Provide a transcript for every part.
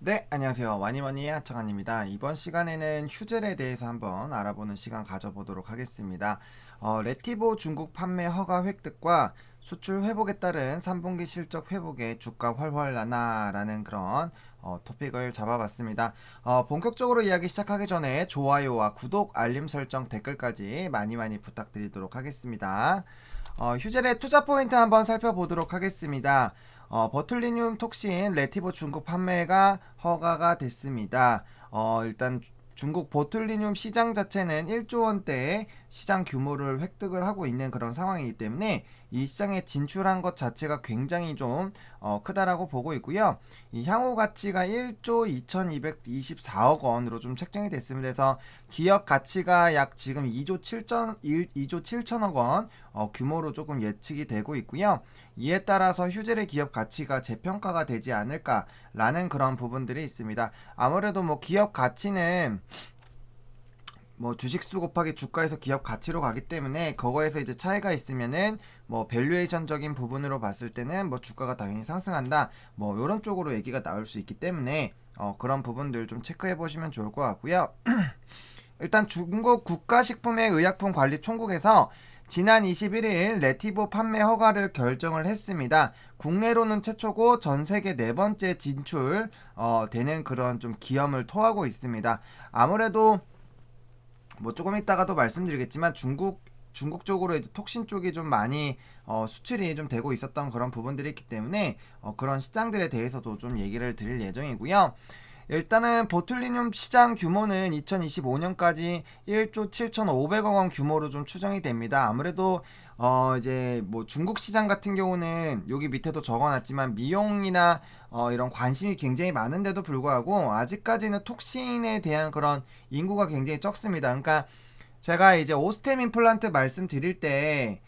네, 안녕하세요. 와니머니의 하청환입니다. 이번 시간에는 휴젤에 대해서 한번 알아보는 시간 가져보도록 하겠습니다. 레티보 중국 판매 허가 획득과 수출 회복에 따른 3분기 실적 회복에 주가 훨훨 나나라는 그런 토픽을 잡아봤습니다. 본격적으로 이야기 시작하기 전에 좋아요와 구독, 알림 설정, 댓글까지 많이 부탁드리도록 하겠습니다. 휴젤의 투자 포인트 한번 살펴보도록 하겠습니다. 버툴리늄 톡신 레티보 중국 판매가 허가가 됐습니다. 일단 중국 보툴리늄 시장 자체는 1조 원대의 시장 규모를 획득을 하고 있는 그런 상황이기 때문에 이 시장에 진출한 것 자체가 굉장히 좀 크다라고 보고 있고요. 이 향후 가치가 1조 2224억 원으로 좀 책정이 됐습니다. 그래서 기업 가치가 약 지금 2조 7천억 원 규모로 조금 예측이 되고 있고요. 이에 따라서 휴젤의 기업 가치가 재평가가 되지 않을까라는 그런 부분들이 있습니다. 아무래도 뭐 기업 가치는 뭐 주식수 곱하기 주가에서 기업 가치로 가기 때문에 그거에서 이제 차이가 있으면은 뭐 밸류에이션적인 부분으로 봤을 때는 뭐 주가가 당연히 상승한다 뭐 이런 쪽으로 얘기가 나올 수 있기 때문에 그런 부분들 좀 체크해 보시면 좋을 것 같고요. 일단 중국 국가식품의의약품관리총국에서 지난 21일 레티보 판매 허가를 결정을 했습니다. 국내로는 최초고 전 세계 네 번째 진출 되는 그런 좀 기염을 토하고 있습니다. 아무래도 뭐 조금 이따가도 말씀드리겠지만 중국 쪽으로 이제 톡신 쪽이 좀 많이 수출이 좀 되고 있었던 그런 부분들이 있기 때문에 그런 시장들에 대해서도 좀 얘기를 드릴 예정이고요. 일단은 보툴리늄 시장 규모는 2025년까지 1조 7,500억 원 규모로 좀 추정이 됩니다. 아무래도 이제 뭐 중국 시장 같은 경우는 여기 밑에도 적어놨지만 미용이나 이런 관심이 굉장히 많은데도 불구하고 아직까지는 톡신에 대한 그런 인구가 굉장히 적습니다. 그러니까 제가 이제 오스템 임플란트 말씀드릴 때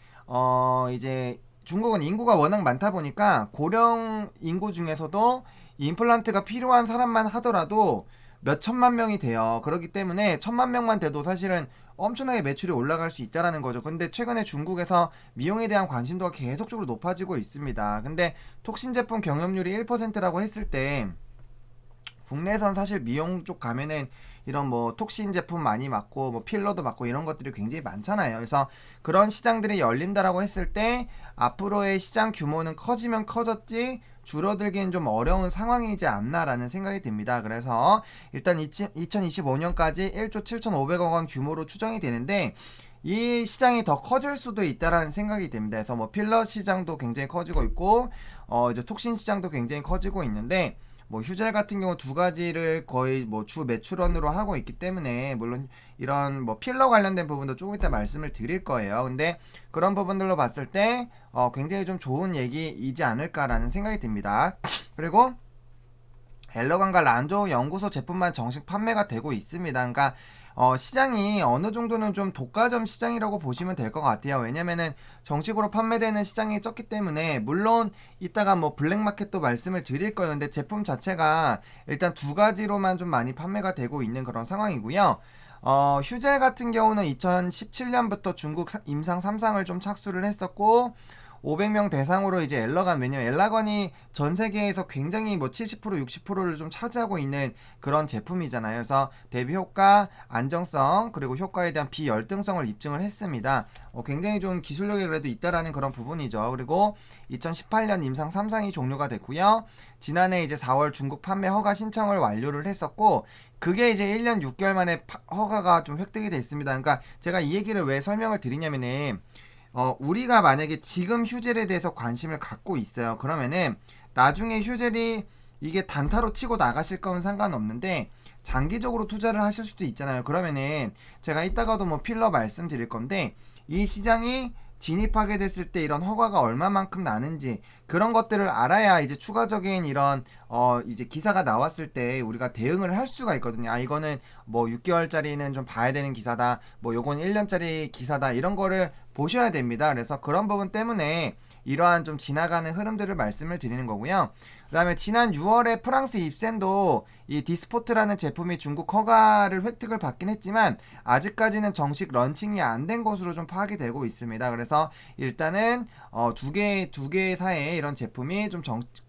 이제 중국은 인구가 워낙 많다 보니까 고령 인구 중에서도 임플란트가 필요한 사람만 하더라도 몇 천만 명이 돼요. 그렇기 때문에 천만 명만 돼도 사실은 엄청나게 매출이 올라갈 수 있다라는 거죠. 근데 최근에 중국에서 미용에 대한 관심도가 계속적으로 높아지고 있습니다. 근데 톡신 제품 경험률이 1%라고 했을 때 국내에선 사실 미용 쪽 가면은 이런 뭐 톡신 제품 많이 맞고 뭐 필러도 맞고 이런 것들이 굉장히 많잖아요. 그래서 그런 시장들이 열린다라고 했을 때 앞으로의 시장 규모는 커지면 커졌지 줄어들기는 좀 어려운 상황이지 않나라는 생각이 듭니다. 그래서 일단 2025년까지 1조 7,500억 원 규모로 추정이 되는데 이 시장이 더 커질 수도 있다라는 생각이 듭니다. 그래서 뭐 필러 시장도 굉장히 커지고 있고 이제 톡신 시장도 굉장히 커지고 있는데 뭐 휴젤 같은 경우 두 가지를 거의 뭐 주 매출원으로 하고 있기 때문에 물론 이런 뭐 필러 관련된 부분도 조금 이따 말씀을 드릴 거예요. 근데 그런 부분들로 봤을 때 굉장히 좀 좋은 얘기이지 않을까라는 생각이 듭니다. 그리고 엘러간과 란조 연구소 제품만 정식 판매가 되고 있습니다. 그러니까 시장이 어느 정도는 좀 독과점 시장이라고 보시면 될 것 같아요. 왜냐면은 정식으로 판매되는 시장이 적기 때문에 물론 이따가 뭐 블랙마켓도 말씀을 드릴 거예요. 근데 제품 자체가 일단 두 가지로만 좀 많이 판매가 되고 있는 그런 상황이고요. 휴젤 같은 경우는 2017년부터 중국 임상 3상을 좀 착수를 했었고 500명 대상으로 이제 엘러건 왜냐면 엘러건이 전 세계에서 굉장히 뭐 70% 60%를 좀 차지하고 있는 그런 제품이잖아요. 그래서 대비 효과, 안정성 그리고 효과에 대한 비열등성을 입증을 했습니다. 굉장히 좀 기술력이 그래도 있다라는 그런 부분이죠. 그리고 2018년 임상 3상이 종료가 됐고요. 지난해 이제 4월 중국 판매 허가 신청을 완료를 했었고 그게 이제 1년 6개월 만에 허가가 좀 획득이 됐습니다. 그러니까 제가 이 얘기를 왜 설명을 드리냐면은 우리가 만약에 지금 휴젤에 대해서 관심을 갖고 있어요. 그러면은 나중에 휴젤이 이게 단타로 치고 나가실 거면 상관없는데 장기적으로 투자를 하실 수도 있잖아요. 그러면은 제가 이따가도 뭐 필러 말씀드릴 건데 이 시장이 진입하게 됐을 때 이런 허가가 얼마만큼 나는지 그런 것들을 알아야 이제 추가적인 이런 이제 기사가 나왔을 때 우리가 대응을 할 수가 있거든요. 아 이거는 뭐 6개월짜리는 좀 봐야 되는 기사다. 뭐 요건 1년짜리 기사다. 이런 거를 보셔야 됩니다. 그래서 그런 부분 때문에 이러한 좀 지나가는 흐름들을 말씀을 드리는 거고요. 그 다음에 지난 6월에 프랑스 입센도 이 디스포트라는 제품이 중국 허가를 획득을 받긴 했지만 아직까지는 정식 런칭이 안 된 것으로 좀 파악이 되고 있습니다. 그래서 일단은 두 개 사이에 이런 제품이 좀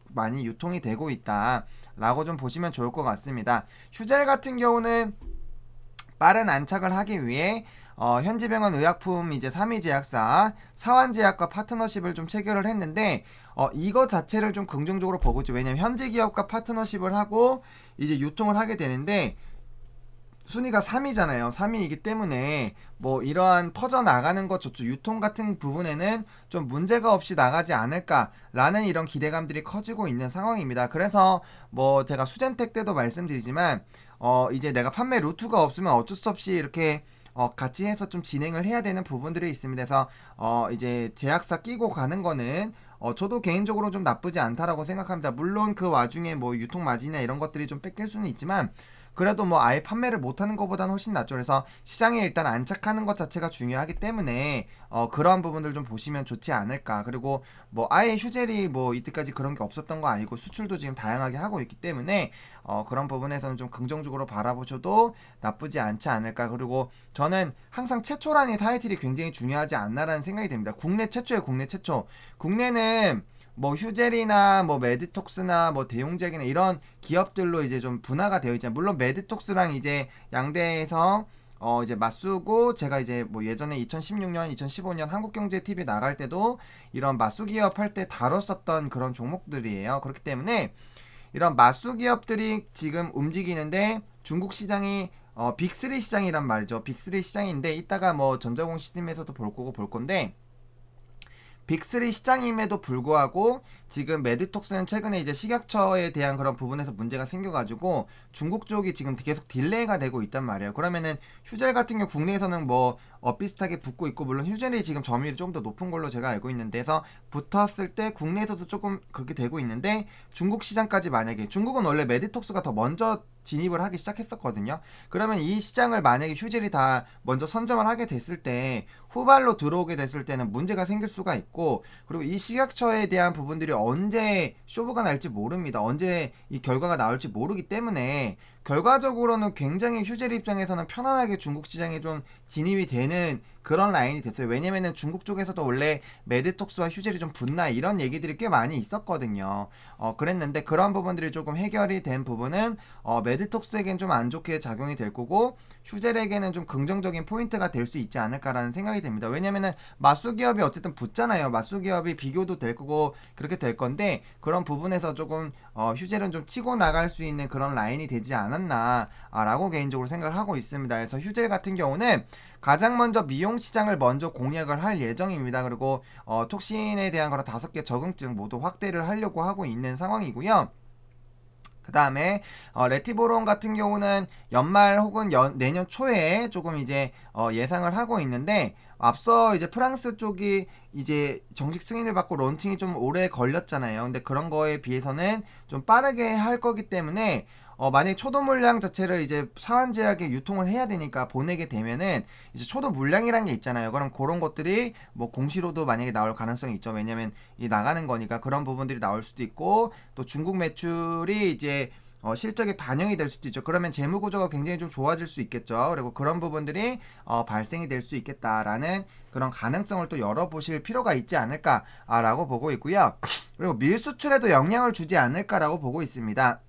많이 유통이 되고 있다. 라고 좀 보시면 좋을 것 같습니다. 휴젤 같은 경우는 빠른 안착을 하기 위해 현지병원 의약품 이제 3위 제약사 사완제약과 파트너십을 좀 체결을 했는데 이거 자체를 좀 긍정적으로 보고 있죠. 왜냐면 현지 기업과 파트너십을 하고 이제 유통을 하게 되는데 순위가 3위잖아요. 3위이기 때문에 뭐 이러한 퍼져나가는 것 좋죠. 유통 같은 부분에는 좀 문제가 없이 나가지 않을까라는 이런 기대감들이 커지고 있는 상황입니다. 그래서 뭐 제가 수젠텍 때도 말씀드리지만 이제 내가 판매 루트가 없으면 어쩔 수 없이 이렇게 같이 해서 좀 진행을 해야 되는 부분들이 있습니다. 그래서 이제 제약사 끼고 가는 거는 저도 개인적으로 좀 나쁘지 않다라고 생각합니다. 물론 그 와중에 뭐 유통 마진이나 이런 것들이 좀 뺏길 수는 있지만 그래도 뭐 아예 판매를 못하는 것보다는 훨씬 낫죠. 그래서 시장에 일단 안착하는 것 자체가 중요하기 때문에 그러한 부분들 좀 보시면 좋지 않을까. 그리고 뭐 아예 휴젤이 뭐 이때까지 그런 게 없었던 거 아니고 수출도 지금 다양하게 하고 있기 때문에 그런 부분에서는 좀 긍정적으로 바라보셔도 나쁘지 않지 않을까. 그리고 저는 항상 최초라는 타이틀이 굉장히 중요하지 않나라는 생각이 듭니다. 국내 최초예요. 국내 최초. 국내는 뭐 휴젤이나 뭐 메디톡스나 뭐 대용제약이나 이런 기업들로 이제 좀 분화가 되어 있잖아요. 물론 메디톡스랑 이제 양대에서 이제 맞수고 제가 이제 뭐 예전에 2016년, 2015년 한국경제TV 나갈 때도 이런 맞수 기업 할 때 다뤘었던 그런 종목들이에요. 그렇기 때문에 이런 맞수 기업들이 지금 움직이는데 중국 시장이 빅3 시장이란 말이죠. 빅3 시장인데 이따가 뭐 전자공 시스템에서도 볼 거고 볼 건데 빅3 시장임에도 불구하고 지금 메디톡스는 최근에 이제 식약처에 대한 그런 부분에서 문제가 생겨가지고 중국 쪽이 지금 계속 딜레이가 되고 있단 말이에요. 그러면은 휴젤 같은 경우 국내에서는 뭐 비슷하게 붙고 있고 물론 휴젤이 지금 점유율이 좀 더 높은 걸로 제가 알고 있는데 서 붙었을 때 국내에서도 조금 그렇게 되고 있는데 중국 시장까지 만약에 중국은 원래 메디톡스가 더 먼저 진입을 하기 시작했었거든요. 그러면 이 시장을 만약에 휴젤이 다 먼저 선점을 하게 됐을 때 후발로 들어오게 됐을 때는 문제가 생길 수가 있고 그리고 이 식약처에 대한 부분들이 언제 쇼부가 날지 모릅니다. 언제 이 결과가 나올지 모르기 때문에 결과적으로는 굉장히 휴젤 입장에서는 편안하게 중국 시장에 좀 진입이 되는 그런 라인이 됐어요. 왜냐면은 중국 쪽에서도 원래 메디톡스와 휴젤이 좀 붙나 이런 얘기들이 꽤 많이 있었거든요. 그랬는데 그런 부분들이 조금 해결이 된 부분은 메디톡스에겐 좀 안 좋게 작용이 될 거고 휴젤에게는 좀 긍정적인 포인트가 될 수 있지 않을까라는 생각이 듭니다. 왜냐면은 맞수 기업이 어쨌든 붙잖아요. 맞수 기업이 비교도 될 거고 그렇게 될 건데 그런 부분에서 조금 휴젤은 좀 치고 나갈 수 있는 그런 라인이 되지 않았나라고 개인적으로 생각을 하고 있습니다. 그래서 휴젤 같은 경우는 가장 먼저 미용 시장을 먼저 공략을 할 예정입니다. 그리고 톡신에 대한 그런 5개 적응증 모두 확대를 하려고 하고 있는 상황이고요. 그 다음에 레티보론 같은 경우는 연말 혹은 내년 초에 조금 이제 예상을 하고 있는데 앞서 이제 프랑스 쪽이 이제 정식 승인을 받고 론칭이 좀 오래 걸렸잖아요. 근데 그런 거에 비해서는 좀 빠르게 할 거기 때문에 만약에 초도 물량 자체를 이제 사환제약에 유통을 해야 되니까 보내게 되면은 이제 초도 물량이란 게 있잖아요. 그럼 그런 것들이 뭐 공시로도 만약에 나올 가능성이 있죠. 왜냐면 이 나가는 거니까 그런 부분들이 나올 수도 있고 또 중국 매출이 이제 실적에 반영이 될 수도 있죠. 그러면 재무 구조가 굉장히 좀 좋아질 수 있겠죠. 그리고 그런 부분들이 발생이 될 수 있겠다라는 그런 가능성을 또 열어보실 필요가 있지 않을까라고 보고 있고요. 그리고 밀수출에도 영향을 주지 않을까라고 보고 있습니다.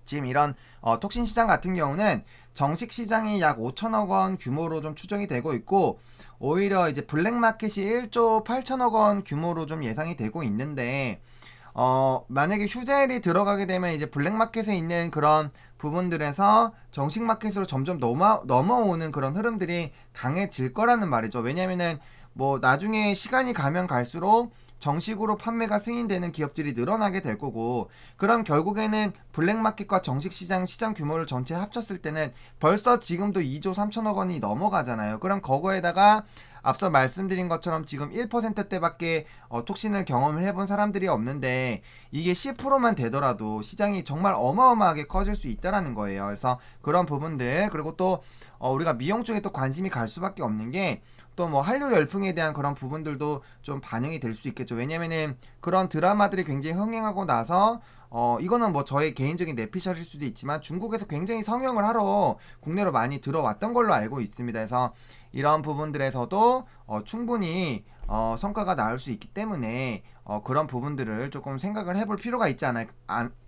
지금 이런 톡신 시장 같은 경우는 정식 시장이 약 5천억 원 규모로 좀 추정이 되고 있고 오히려 이제 블랙마켓이 1조 8천억 원 규모로 좀 예상이 되고 있는데 만약에 휴젤이 들어가게 되면 이제 블랙마켓에 있는 그런 부분들에서 정식 마켓으로 점점 넘어오는 그런 흐름들이 강해질 거라는 말이죠. 왜냐면은 뭐 나중에 시간이 가면 갈수록 정식으로 판매가 승인되는 기업들이 늘어나게 될 거고 그럼 결국에는 블랙마켓과 정식 시장 규모를 전체 합쳤을 때는 벌써 지금도 2조 3천억 원이 넘어가잖아요. 그럼 그거에다가 앞서 말씀드린 것처럼 지금 1%대밖에 톡신을 경험을 해본 사람들이 없는데 이게 10%만 되더라도 시장이 정말 어마어마하게 커질 수 있다라는 거예요. 그래서 그런 부분들 그리고 또 우리가 미용 쪽에 또 관심이 갈 수밖에 없는 게 또 뭐 한류 열풍에 대한 그런 부분들도 좀 반영이 될 수 있겠죠. 왜냐면은 그런 드라마들이 굉장히 흥행하고 나서 이거는 뭐 저의 개인적인 내피셜일 수도 있지만 중국에서 굉장히 성형을 하러 국내로 많이 들어왔던 걸로 알고 있습니다. 그래서 이런 부분들에서도 충분히 성과가 나올 수 있기 때문에 그런 부분들을 조금 생각을 해볼 필요가 있지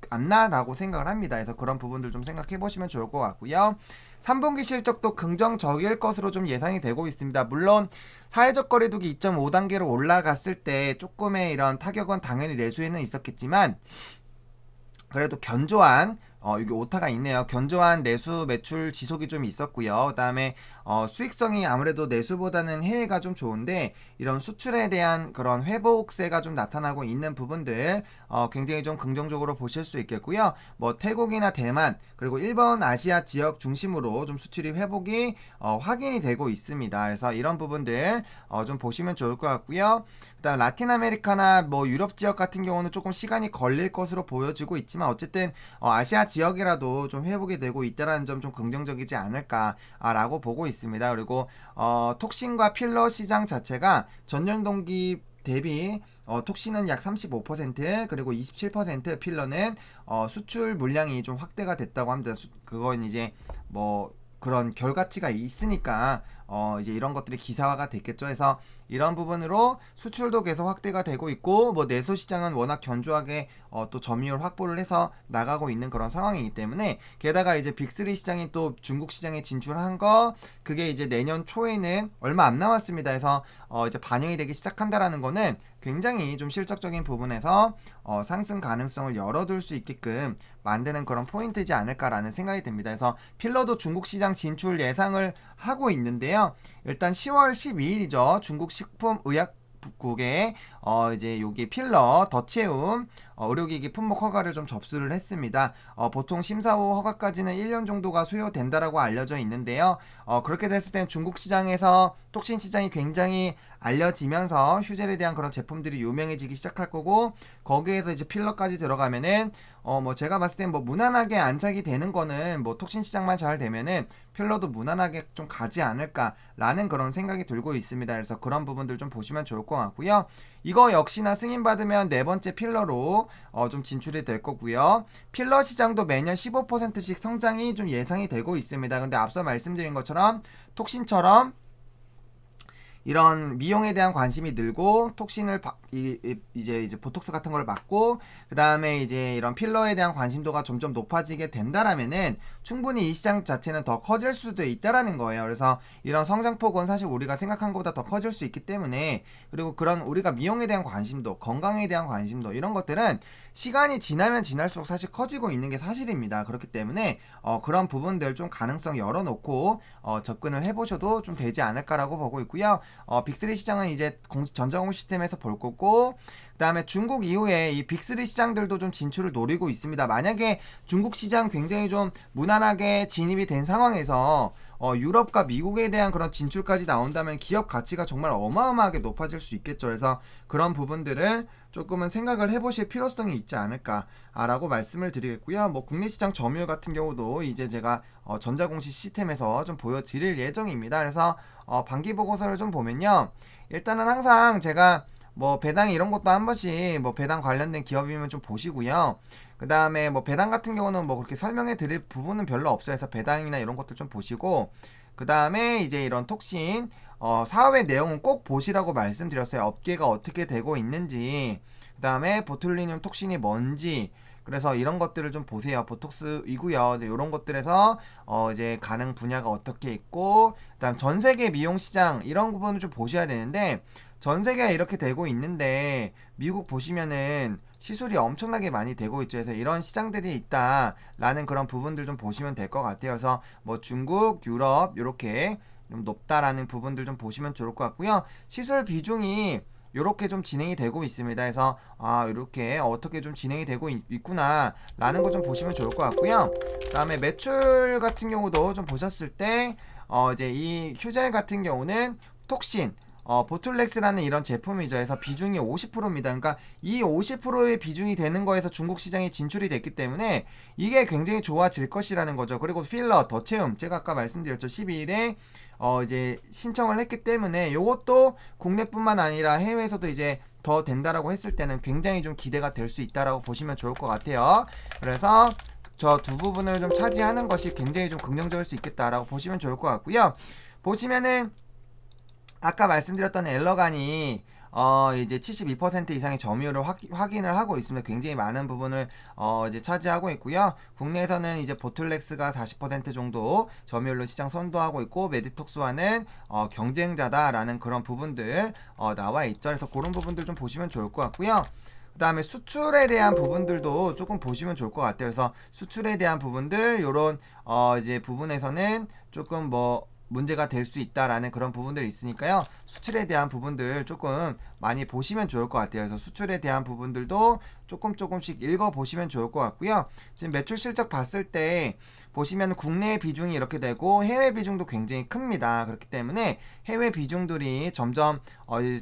않나라고 생각을 합니다. 그래서 그런 부분들 좀 생각해 보시면 좋을 것 같고요. 3분기 실적도 긍정적일 것으로 좀 예상이 되고 있습니다. 물론 사회적 거리두기 2.5단계로 올라갔을 때 조금의 이런 타격은 당연히 내수에는 있었겠지만 그래도 견조한 여기 오타가 있네요. 견조한 내수 매출 지속이 좀 있었고요. 그 다음에 수익성이 아무래도 내수보다는 해외가 좀 좋은데 이런 수출에 대한 그런 회복세가 좀 나타나고 있는 부분들 굉장히 좀 긍정적으로 보실 수 있겠고요. 뭐 태국이나 대만 그리고 일본 아시아 지역 중심으로 좀 수출이 회복이 확인이 되고 있습니다. 그래서 이런 부분들 좀 보시면 좋을 것 같고요. 그다음 라틴 아메리카나 뭐 유럽 지역 같은 경우는 조금 시간이 걸릴 것으로 보여지고 있지만 어쨌든 아시아 지역이라도 좀 회복이 되고 있다라는 점 좀 긍정적이지 않을까라고 보고 있습니다. 그리고 톡신과 필러 시장 자체가 전년 동기 대비 톡신은 약 35% 그리고 27% 필러는 수출 물량이 좀 확대가 됐다고 합니다. 그건 이제 뭐 그런 결과치가 있으니까 이제 이런 것들이 기사화가 됐겠죠. 해서 이런 부분으로 수출도 계속 확대가 되고 있고 뭐 내수 시장은 워낙 견조하게 또 점유율 확보를 해서 나가고 있는 그런 상황이기 때문에 게다가 이제 빅3 시장이 또 중국 시장에 진출한 거 그게 이제 내년 초에는 얼마 안 남았습니다. 해서 이제 반영이 되기 시작한다라는 거는 굉장히 좀 실적적인 부분에서 상승 가능성을 열어둘 수 있게끔 만드는 그런 포인트지 않을까라는 생각이 듭니다. 그래서 필러도 중국 시장 진출 예상을 하고 있는데요. 일단 10월 12일이죠. 중국 식품의약국에 이제 여기 필러 덧채움 의료기기 품목 허가를 좀 접수를 했습니다. 보통 심사 후 허가까지는 1년 정도가 소요된다라고 알려져 있는데요. 그렇게 됐을 땐 중국 시장에서 톡신 시장이 굉장히 알려지면서 휴젤에 대한 그런 제품들이 유명해지기 시작할 거고 거기에서 이제 필러까지 들어가면은 뭐 제가 봤을 땐 뭐 무난하게 안착이 되는 거는 뭐 톡신 시장만 잘 되면은 필러도 무난하게 좀 가지 않을까라는 그런 생각이 들고 있습니다. 그래서 그런 부분들 좀 보시면 좋을 것 같고요. 이거 역시나 승인받으면 네 번째 필러로 좀 진출이 될 거고요. 필러 시장도 매년 15%씩 성장이 좀 예상이 되고 있습니다. 근데 앞서 말씀드린 것처럼 톡신처럼 이런 미용에 대한 관심이 늘고 톡신을 이제 보톡스 같은 걸 맞고 그 다음에 이제 이런 필러에 대한 관심도가 점점 높아지게 된다라면은 충분히 이 시장 자체는 더 커질 수도 있다라는 거예요. 그래서 이런 성장폭은 사실 우리가 생각한 것보다 더 커질 수 있기 때문에 그리고 그런 우리가 미용에 대한 관심도 건강에 대한 관심도 이런 것들은 시간이 지나면 지날수록 사실 커지고 있는 게 사실입니다. 그렇기 때문에 그런 부분들 좀 가능성 열어놓고 접근을 해보셔도 좀 되지 않을까라고 보고 있고요. 빅3 시장은 이제 전자공시 시스템에서 볼 거고 그 다음에 중국 이후에 이 빅3 시장들도 좀 진출을 노리고 있습니다. 만약에 중국 시장 굉장히 좀 무난하게 진입이 된 상황에서 유럽과 미국에 대한 그런 진출까지 나온다면 기업 가치가 정말 어마어마하게 높아질 수 있겠죠. 그래서 그런 부분들을 조금은 생각을 해보실 필요성이 있지 않을까라고 말씀을 드리겠고요. 뭐 국내 시장 점유율 같은 경우도 이제 제가 전자공시 시스템에서 좀 보여드릴 예정입니다. 그래서 반기 보고서를 좀 보면요. 일단은 항상 제가 뭐 배당 이런 것도 한 번씩 뭐 배당 관련된 기업이면 좀 보시고요. 그 다음에 뭐 배당 같은 경우는 뭐 그렇게 설명해 드릴 부분은 별로 없어요. 해서 배당이나 이런 것들 좀 보시고 그 다음에 이제 이런 톡신 사업의 내용은 꼭 보시라고 말씀드렸어요. 업계가 어떻게 되고 있는지 그 다음에 보툴리늄 톡신이 뭔지 그래서 이런 것들을 좀 보세요. 보톡스이고요. 네, 이런 것들에서 이제 가능 분야가 어떻게 있고 그다음 전 세계 미용 시장 이런 부분을 좀 보셔야 되는데 전 세계가 이렇게 되고 있는데 미국 보시면은 시술이 엄청나게 많이 되고 있죠. 그래서 이런 시장들이 있다라는 그런 부분들 좀 보시면 될 것 같아요. 그래서 뭐 중국, 유럽 이렇게 좀 높다라는 부분들 좀 보시면 좋을 것 같고요. 시술 비중이 이렇게 좀 진행이 되고 있습니다. 그래서 이렇게 어떻게 좀 진행이 되고 있구나 라는 거 좀 보시면 좋을 것 같고요. 그 다음에 매출 같은 경우도 좀 보셨을 때 이제 이 휴젤 같은 경우는 톡신 보툴렉스라는 이런 제품이죠. 그래서 비중이 50%입니다. 그러니까 이 50%의 비중이 되는 거에서 중국 시장에 진출이 됐기 때문에 이게 굉장히 좋아질 것이라는 거죠. 그리고 필러, 덧채움 제가 아까 말씀드렸죠. 12일에 이제 신청을 했기 때문에 이것도 국내뿐만 아니라 해외에서도 이제 더 된다라고 했을 때는 굉장히 좀 기대가 될 수 있다라고 보시면 좋을 것 같아요. 그래서 저 두 부분을 좀 차지하는 것이 굉장히 좀 긍정적일 수 있겠다라고 보시면 좋을 것 같고요. 보시면은 아까 말씀드렸던 엘러간이 이제 72% 이상의 점유율을 확인을 하고 있습니다. 굉장히 많은 부분을 이제 차지하고 있고요. 국내에서는 이제 보틀렉스가 40% 정도 점유율로 시장 선도하고 있고, 메디톡스와는 경쟁자다라는 그런 부분들 나와 있죠. 그래서 그런 부분들 좀 보시면 좋을 것 같고요. 그 다음에 수출에 대한 부분들도 조금 보시면 좋을 것 같아요. 그래서 수출에 대한 부분들, 요런 이제 부분에서는 조금 뭐 문제가 될 수 있다라는 그런 부분들이 있으니까요. 수출에 대한 부분들 조금 많이 보시면 좋을 것 같아요. 그래서 수출에 대한 부분들도 조금씩 읽어보시면 좋을 것 같고요. 지금 매출 실적 봤을 때 보시면 국내 비중이 이렇게 되고 해외 비중도 굉장히 큽니다. 그렇기 때문에 해외 비중들이 점점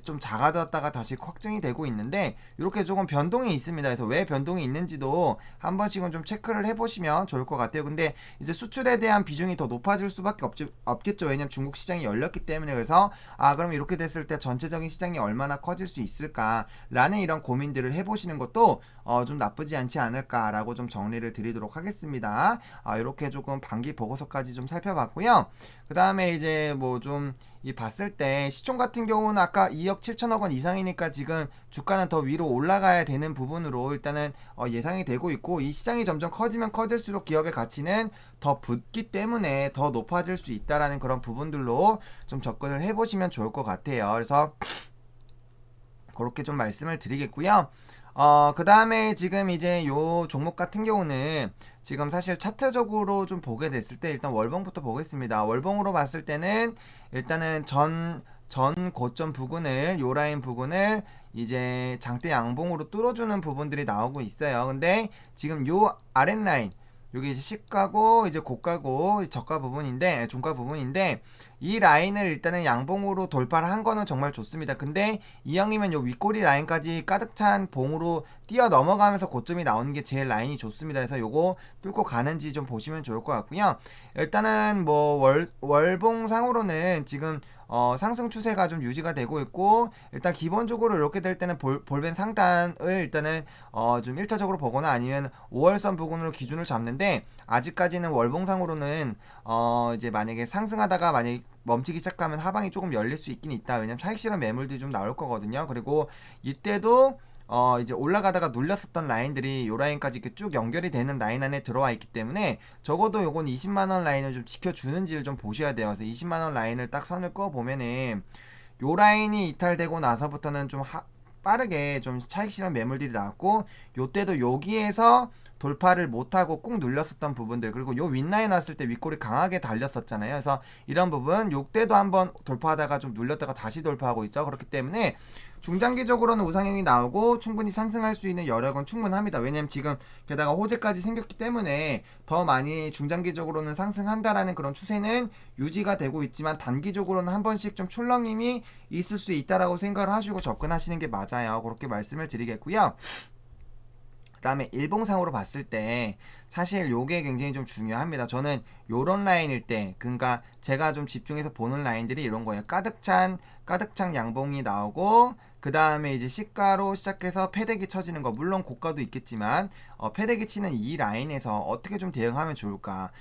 좀 작아졌다가 다시 확정이 되고 있는데, 이렇게 조금 변동이 있습니다. 그래서 왜 변동이 있는지도 한 번씩은 좀 체크를 해보시면 좋을 것 같아요. 근데 이제 수출에 대한 비중이 더 높아질 수밖에 없겠죠. 왜냐면 중국 시장이 열렸기 때문에. 그래서 그럼 이렇게 됐을 때 전체적인 시장이 얼마나 커질 수 있을까라는 이런 고민들을 해보시는 것도 좀 나쁘지 않지 않을까라고 좀 정리를 드리도록 하겠습니다. 이렇게 조금 반기 보고서까지 좀 살펴봤고요. 그 다음에 이제 뭐 좀 봤을 때 시총 같은 경우는 아까 2억 7천억 원 이상이니까 지금 주가는 더 위로 올라가야 되는 부분으로 일단은 예상이 되고 있고, 이 시장이 점점 커지면 커질수록 기업의 가치는 더 붙기 때문에 더 높아질 수 있다라는 그런 부분들로 좀 접근을 해보시면 좋을 것 같아요. 그래서 그렇게 좀 말씀을 드리겠고요. 그 다음에 지금 이제 요 종목 같은 경우는 지금 사실 차트적으로 좀 보게 됐을 때 일단 월봉부터 보겠습니다. 월봉으로 봤을 때는 일단은 전 고점 부근을, 요 라인 부근을 이제 장대 양봉으로 뚫어주는 부분들이 나오고 있어요. 근데 지금 요 아랫라인, 여기 이제 시가고 이제 고가고 저가 부분인데, 종가 부분인데, 이 라인을 일단은 양봉으로 돌파를 한 거는 정말 좋습니다. 근데 이왕이면 요 윗꼬리 라인까지 가득 찬 봉으로 뛰어 넘어가면서 고점이 나오는 게 제일 라인이 좋습니다. 그래서 요거 뚫고 가는지 좀 보시면 좋을 것 같고요. 일단은 뭐 월봉상으로는 지금 상승 추세가 좀 유지가 되고 있고, 일단 기본적으로 이렇게 될 때는 볼벤 상단을 일단은 좀 1차적으로 보거나 아니면 5월선 부근으로 기준을 잡는데, 아직까지는 월봉상으로는 이제 만약에 상승하다가 만약에 멈추기 시작하면 하방이 조금 열릴 수 있긴 있다. 왜냐면 차익 실현 매물들이 좀 나올 거거든요. 그리고 이때도 이제 올라가다가 눌렸었던 라인들이 요 라인까지 이렇게 쭉 연결이 되는 라인 안에 들어와 있기 때문에 적어도 요건 20만원 라인을 좀 지켜주는지를 좀 보셔야 돼요. 그래서 20만원 라인을 딱 선을 꺼 보면은 요 라인이 이탈되고 나서부터는 좀 빠르게 좀 차익 실현 매물들이 나왔고, 요때도 여기에서 돌파를 못하고 꾹 눌렸었던 부분들, 그리고 요 윗라인 왔을 때 윗골이 강하게 달렸었잖아요. 그래서 이런 부분 요때도 한번 돌파하다가 좀 눌렸다가 다시 돌파하고 있죠. 그렇기 때문에 중장기적으로는 우상향이 나오고 충분히 상승할 수 있는 여력은 충분합니다. 왜냐면 지금 게다가 호재까지 생겼기 때문에 더 많이 중장기적으로는 상승한다라는 그런 추세는 유지가 되고 있지만, 단기적으로는 한 번씩 좀 출렁임이 있을 수 있다라고 생각을 하시고 접근하시는 게 맞아요. 그렇게 말씀을 드리겠고요. 그 다음에 일봉상으로 봤을 때 사실 요게 굉장히 좀 중요합니다. 저는 요런 라인일 때, 그러니까 제가 좀 집중해서 보는 라인들이 이런 거예요. 가득 찬 양봉이 나오고, 그 다음에 이제 시가로 시작해서 패대기 쳐지는 거, 물론 고가도 있겠지만 패대기 치는 이 라인에서 어떻게 좀 대응하면 좋을까.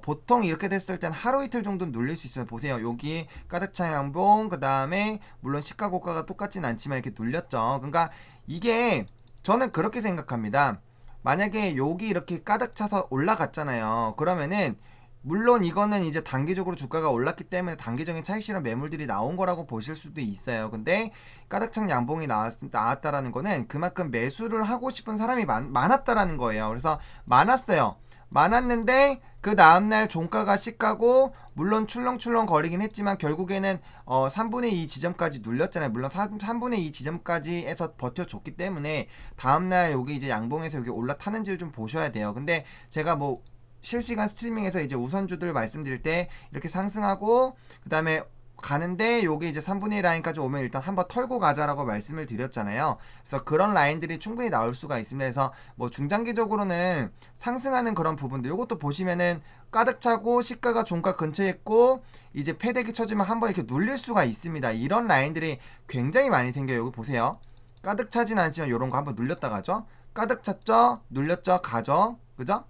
보통 이렇게 됐을 땐 하루 이틀 정도는 눌릴 수 있으면 보세요. 여기 가득 찬 양봉, 그 다음에 물론 시가 고가가 똑같진 않지만 이렇게 눌렸죠. 그러니까 이게 저는 그렇게 생각합니다. 만약에 여기 이렇게 가득 차서 올라갔잖아요. 그러면은 물론 이거는 이제 단기적으로 주가가 올랐기 때문에 단기적인 차익 실현 매물들이 나온 거라고 보실 수도 있어요. 근데 가득 찬 양봉이 나왔다라는 거는 그만큼 매수를 하고 싶은 사람이 많았다라는 거예요. 그래서 많았어요. 많았는데 그 다음날 종가가 시가고, 물론 출렁출렁 거리긴 했지만 결국에는 3분의 2 지점까지 눌렸잖아요. 물론 3분의 2 지점까지 해서 버텨줬기 때문에 다음날 여기 이제 양봉에서 여기 올라타는지를 좀 보셔야 돼요. 근데 제가 뭐 실시간 스트리밍에서 이제 우선주들 말씀드릴 때 이렇게 상승하고 그 다음에 가는데 요게 이제 3분의 1 라인까지 오면 일단 한번 털고 가자라고 말씀을 드렸잖아요. 그래서 그런 라인들이 충분히 나올 수가 있습니다. 그래서 뭐 중장기적으로는 상승하는 그런 부분들, 요것도 보시면은 가득 차고 시가가 종가 근처에 있고 이제 패대기 쳐주면 한번 이렇게 눌릴 수가 있습니다. 이런 라인들이 굉장히 많이 생겨요. 여기 보세요. 가득 차진 않지만 요런 거 한번 눌렸다 가죠. 가득 찼죠? 눌렸죠? 가죠? 그죠?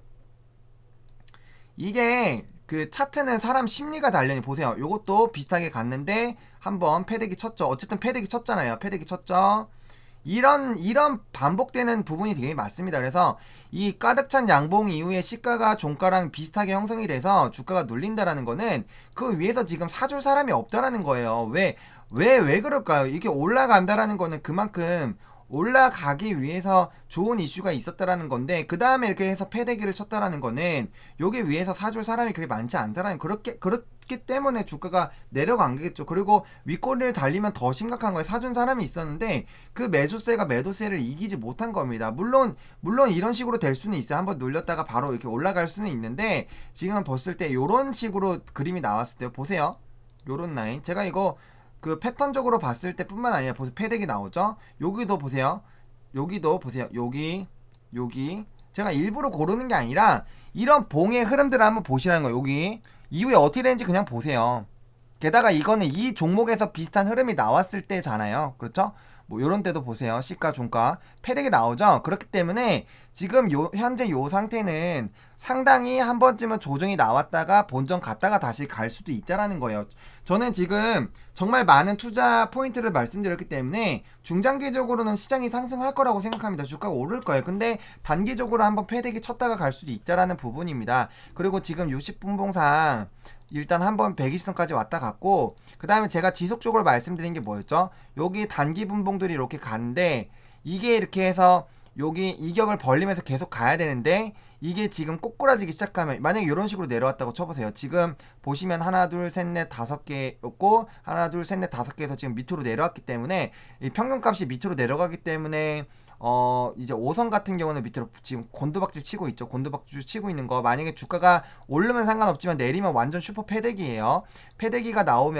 이게 그 차트는 사람 심리가 단련이 보세요. 요것도 비슷하게 갔는데 한번 패대기 쳤죠. 어쨌든 패대기 쳤잖아요. 패대기 쳤죠. 이런 반복되는 부분이 되게 많습니다. 그래서 이 가득 찬 양봉 이후에 시가가 종가랑 비슷하게 형성이 돼서 주가가 눌린다라는 거는 그 위에서 지금 사줄 사람이 없다라는 거예요. 왜 그럴까요? 이게 올라간다라는 거는 그만큼 올라가기 위해서 좋은 이슈가 있었다라는 건데 그 다음에 이렇게 해서 패대기를 쳤다라는 거는 여기 위에서 사줄 사람이 그렇게 많지 않다라는 그렇기 때문에 주가가 내려간 거겠죠. 그리고 윗꼬리를 달리면 더 심각한 거예요. 사준 사람이 있었는데 그 매수세가 매도세를 이기지 못한 겁니다. 물론 이런 식으로 될 수는 있어요. 한번 눌렸다가 바로 이렇게 올라갈 수는 있는데 지금 봤을 때 이런 식으로 그림이 나왔을 때 보세요. 요런 라인 제가 이거 그 패턴적으로 봤을 때 뿐만 아니라 보세요. 패대기 나오죠? 여기도 보세요. 여기도 보세요. 여기 제가 일부러 고르는 게 아니라 이런 봉의 흐름들을 한번 보시라는 거예요. 여기 이후에 어떻게 되는지 그냥 보세요. 게다가 이거는 이 종목에서 비슷한 흐름이 나왔을 때잖아요. 그렇죠? 뭐 요런 때도 보세요. 시가 종가 패대기 나오죠. 그렇기 때문에 지금 현재 요 상태는 상당히 한 번쯤은 조정이 나왔다가 본전 갔다가 다시 갈 수도 있다라는 거예요. 저는 지금 정말 많은 투자 포인트를 말씀드렸기 때문에 중장기적으로는 시장이 상승할 거라고 생각합니다. 주가가 오를 거예요. 근데 단기적으로 한번 패대기 쳤다가 갈 수도 있다라는 부분입니다. 그리고 지금 60분봉상 일단 한번 120선까지 왔다 갔고 그 다음에 제가 지속적으로 말씀드린 게 뭐였죠? 여기 단기 분봉들이 이렇게 가는데 이게 이렇게 해서 여기 이격을 벌리면서 계속 가야 되는데 이게 지금 꼬꾸라지기 시작하면 만약에 이런 식으로 내려왔다고 쳐보세요. 지금 보시면 하나 둘 셋 넷 다섯 개였고 하나 둘 셋 넷 다섯 개에서 지금 밑으로 내려왔기 때문에 이 평균값이 밑으로 내려가기 때문에 이제 5선 같은 경우는 밑으로 지금 곤두박질 치고 있죠. 곤두박질 치고 있는 거. 만약에 주가가 오르면 상관없지만 내리면 완전 슈퍼 패대기예요. 패대기가 나오고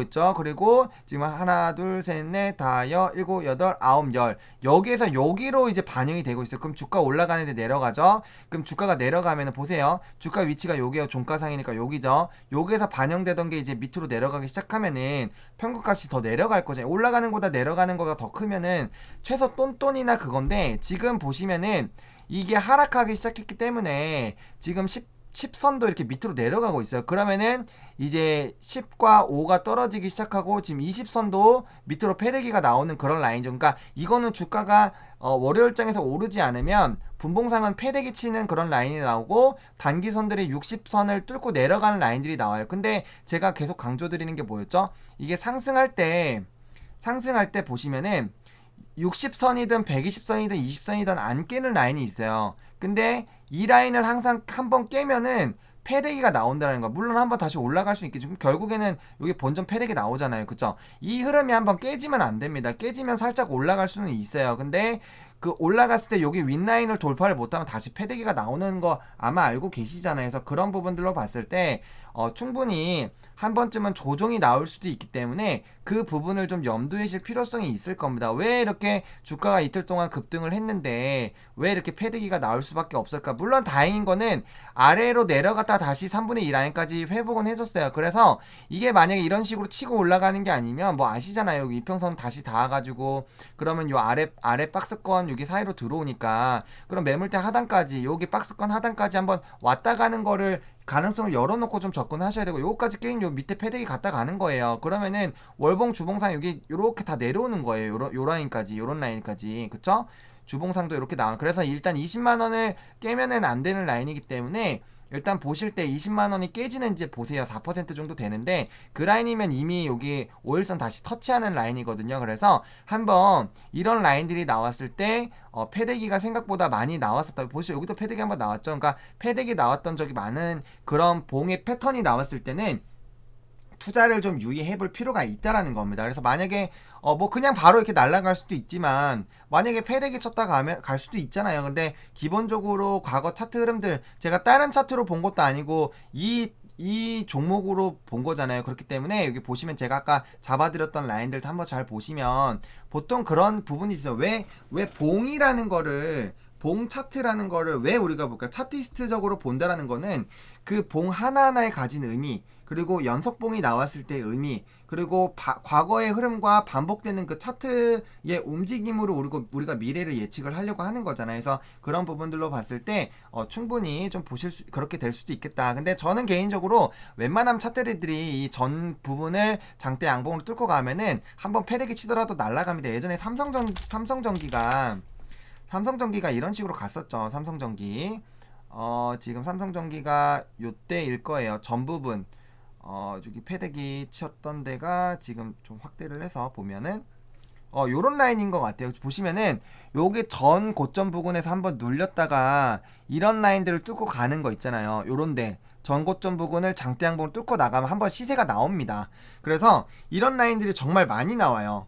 있죠. 그리고 지금 하나, 둘, 셋, 넷, 다, 일곱, 여덟, 아홉, 열. 여기에서 여기로 이제 반영이 되고 있어요. 그럼 주가 올라가는데 내려가죠. 그럼 주가가 내려가면은 보세요. 주가 위치가 여기요. 종가상이니까 여기죠. 여기에서 반영되던 게 이제 밑으로 내려가기 시작하면은 평균값이 더 내려갈 거죠. 올라가는 거보다 내려가는 거가 더 크면은 최소 똔똔이나 그건데 지금 보시면은 이게 하락하기 시작했기 때문에 지금 10선도 이렇게 밑으로 내려가고 있어요. 그러면은 이제 10과 5가 떨어지기 시작하고 지금 20선도 밑으로 패대기가 나오는 그런 라인이죠. 그러니까 이거는 주가가 월요일장에서 오르지 않으면 분봉상은 패대기 치는 그런 라인이 나오고 단기선들이 60선을 뚫고 내려가는 라인들이 나와요. 근데 제가 계속 강조드리는 게 뭐였죠? 이게 상승할 때 보시면은 60선이든 120선이든 20선이든 안 깨는 라인이 있어요. 근데 이 라인을 항상 한번 깨면은 패대기가 나온다는 거. 물론 한번 다시 올라갈 수 있겠죠. 결국에는 여기 본전 패대기 나오잖아요. 그쵸? 이 흐름이 한번 깨지면 안 됩니다. 깨지면 살짝 올라갈 수는 있어요. 근데 그 올라갔을 때 여기 윗라인을 돌파를 못하면 다시 패대기가 나오는 거 아마 알고 계시잖아요. 그래서 그런 부분들로 봤을 때 충분히 한 번쯤은 조정이 나올 수도 있기 때문에 그 부분을 좀 염두에 실 필요성이 있을 겁니다. 왜 이렇게 주가가 이틀 동안 급등을 했는데 왜 이렇게 패대기가 나올 수밖에 없을까? 물론 다행인 거는 아래로 내려갔다 다시 3분의 2 라인까지 회복은 해줬어요. 그래서 이게 만약에 이런 식으로 치고 올라가는 게 아니면 뭐 아시잖아요. 여기 이평선 다시 닿아가지고 그러면 요 아래 박스권 여기 사이로 들어오니까 그럼 매물대 하단까지 여기 박스권 하단까지 한번 왔다 가는 거를 가능성을 열어놓고 좀 접근하셔야 되고 요거까지 게임 요 밑에 패대기 갔다 가는 거예요. 그러면은 월봉 주봉상 여기 요렇게 다 내려오는 거예요. 요 라인까지 요런 라인까지 그쵸? 주봉상도 이렇게 나와. 그래서 일단 20만원을 깨면은 안 되는 라인이기 때문에 일단 보실 때 20만원이 깨지는지 보세요. 4% 정도 되는데 그 라인이면 이미 여기 5일선 다시 터치하는 라인이거든요. 그래서 한번 이런 라인들이 나왔을 때 패대기가 생각보다 많이 나왔었다. 보시죠. 여기도 패대기 한번 나왔죠. 그러니까 패대기 나왔던 적이 많은 그런 봉의 패턴이 나왔을 때는 투자를 좀 유의해 볼 필요가 있다라는 겁니다. 그래서 만약에 뭐 그냥 바로 이렇게 날아갈 수도 있지만 만약에 패대기 쳤다 가면 갈 수도 있잖아요. 근데 기본적으로 과거 차트 흐름들 제가 다른 차트로 본 것도 아니고 이 종목으로 본 거잖아요. 그렇기 때문에 여기 보시면 제가 아까 잡아드렸던 라인들도 한번 잘 보시면 보통 그런 부분이 있어요. 왜 봉이라는 거를 봉 차트라는 거를 왜 우리가 볼까? 차티스트적으로 본다라는 거는 그 봉 하나하나에 가진 의미, 그리고 연속봉이 나왔을 때의 의미, 그리고 과거의 흐름과 반복되는 그 차트의 움직임으로 우리가 미래를 예측을 하려고 하는 거잖아요. 그래서 그런 부분들로 봤을 때 충분히 좀 그렇게 될 수도 있겠다. 근데 저는 개인적으로 웬만하면 차트리들이 이 전 부분을 장대 양봉으로 뚫고 가면은 한번 패대기 치더라도 날아갑니다. 예전에 삼성전기가 이런 식으로 갔었죠. 삼성전기. 지금 삼성전기가 요때일 거예요. 전 부분. 여기 패대기 쳤던 데가 지금 좀 확대를 해서 보면은 요런 라인인 것 같아요. 보시면은 요게 전 고점 부근에서 한번 눌렸다가 이런 라인들을 뚫고 가는 거 있잖아요. 요런데 전 고점 부근을 장대양봉을 뚫고 나가면 한번 시세가 나옵니다. 그래서 이런 라인들이 정말 많이 나와요.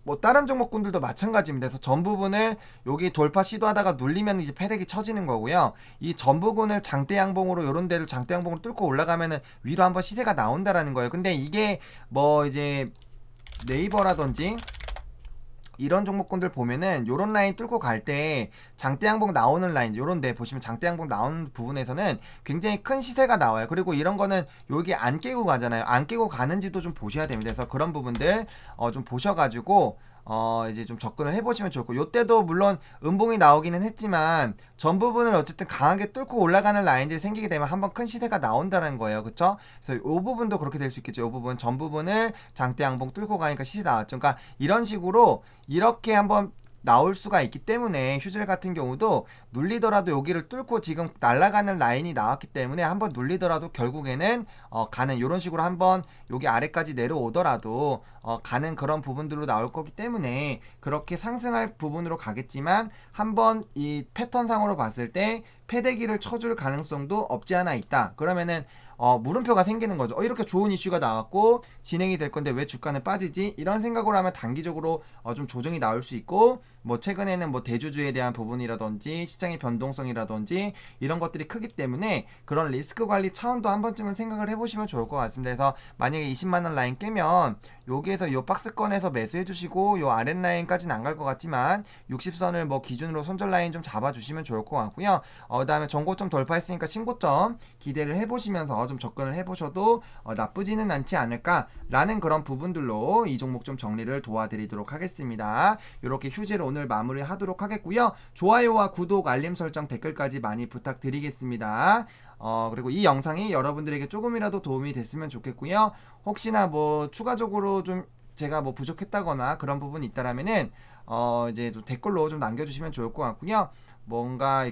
뭐 다른 종목군들도 마찬가지입니다. 그래서 전 부분을 여기 돌파 시도하다가 눌리면 이제 패대기 쳐지는 거고요. 이 전 부분을 장대 양봉으로 요런 데를 장대 양봉으로 뚫고 올라가면은 위로 한번 시세가 나온다라는 거예요. 근데 이게 뭐 이제 네이버라든지 이런 종목군들 보면은 요런 라인 뚫고 갈 때 장대 양봉 나오는 라인 요런데 보시면 장대 양봉 나오는 부분에서는 굉장히 큰 시세가 나와요. 그리고 이런 거는 여기 안 깨고 가잖아요. 안 깨고 가는지도 좀 보셔야 됩니다. 그래서 그런 부분들 좀 보셔가지고 이제 좀 접근을 해보시면 좋고, 요때도 물론 음봉이 나오기는 했지만 전 부분을 어쨌든 강하게 뚫고 올라가는 라인들이 생기게 되면 한번 큰 시세가 나온다는 거예요. 그쵸? 그래서 요 부분도 그렇게 될 수 있겠죠. 요 부분 전 부분을 장대 양봉 뚫고 가니까 시세 나왔죠. 그러니까 이런 식으로 이렇게 한번 나올 수가 있기 때문에 휴질 같은 경우도 눌리더라도 여기를 뚫고 지금 날아가는 라인이 나왔기 때문에 한번 눌리더라도 결국에는 가는 이런 식으로 한번 여기 아래까지 내려오더라도 가는 그런 부분들로 나올 거기 때문에 그렇게 상승할 부분으로 가겠지만 한번 이 패턴상으로 봤을 때 패대기를 쳐줄 가능성도 없지 않아 있다. 그러면은 물음표가 생기는 거죠. 이렇게 좋은 이슈가 나왔고 진행이 될 건데 왜 주가는 빠지지? 이런 생각으로 하면 단기적으로 좀 조정이 나올 수 있고, 뭐 최근에는 뭐 대주주에 대한 부분이라든지 시장의 변동성이라든지 이런 것들이 크기 때문에 그런 리스크 관리 차원도 한 번쯤은 생각을 해보시면 좋을 것 같습니다. 그래서 만약에 20만원 라인 깨면 여기에서 요 박스권에서 매수해 주시고 요 아랫 라인까지는 안 갈 것 같지만 60선을 뭐 기준으로 손절 라인 좀 잡아 주시면 좋을 것 같고요. 그다음에 전고점 돌파했으니까 신고점 기대를 해보시면서 좀 접근을 해보셔도 나쁘지는 않지 않을까라는 그런 부분들로 이 종목 좀 정리를 도와드리도록 하겠습니다. 이렇게 휴지를 오늘 마무리하도록 하겠고요. 좋아요와 구독, 알림 설정, 댓글까지 많이 부탁드리겠습니다. 그리고 이 영상이 여러분들에게 조금이라도 도움이 됐으면 좋겠고요. 혹시나 뭐 추가적으로 좀 제가 뭐 부족했다거나 그런 부분이 있다라면은 이제 또 댓글로 좀 남겨주시면 좋을 것 같고요. 뭔가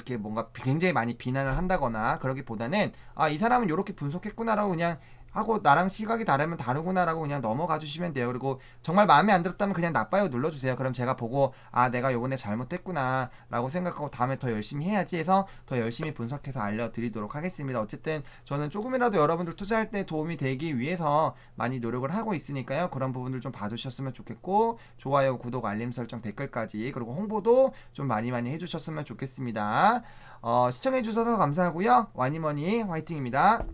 굉장히 많이 비난을 한다거나 그러기보다는 이 사람은 이렇게 분석했구나라고 그냥 하고 나랑 시각이 다르면 다르구나라고 그냥 넘어가 주시면 돼요. 그리고 정말 마음에 안 들었다면 그냥 나빠요 눌러주세요. 그럼 제가 보고 내가 요번에 잘못했구나 라고 생각하고 다음에 더 열심히 해야지 해서 더 열심히 분석해서 알려드리도록 하겠습니다. 어쨌든 저는 조금이라도 여러분들 투자할 때 도움이 되기 위해서 많이 노력을 하고 있으니까요. 그런 부분들 좀 봐주셨으면 좋겠고, 좋아요, 구독, 알림 설정, 댓글까지, 그리고 홍보도 좀 많이 해주셨으면 좋겠습니다. 시청해주셔서 감사하고요. 와니머니 화이팅입니다.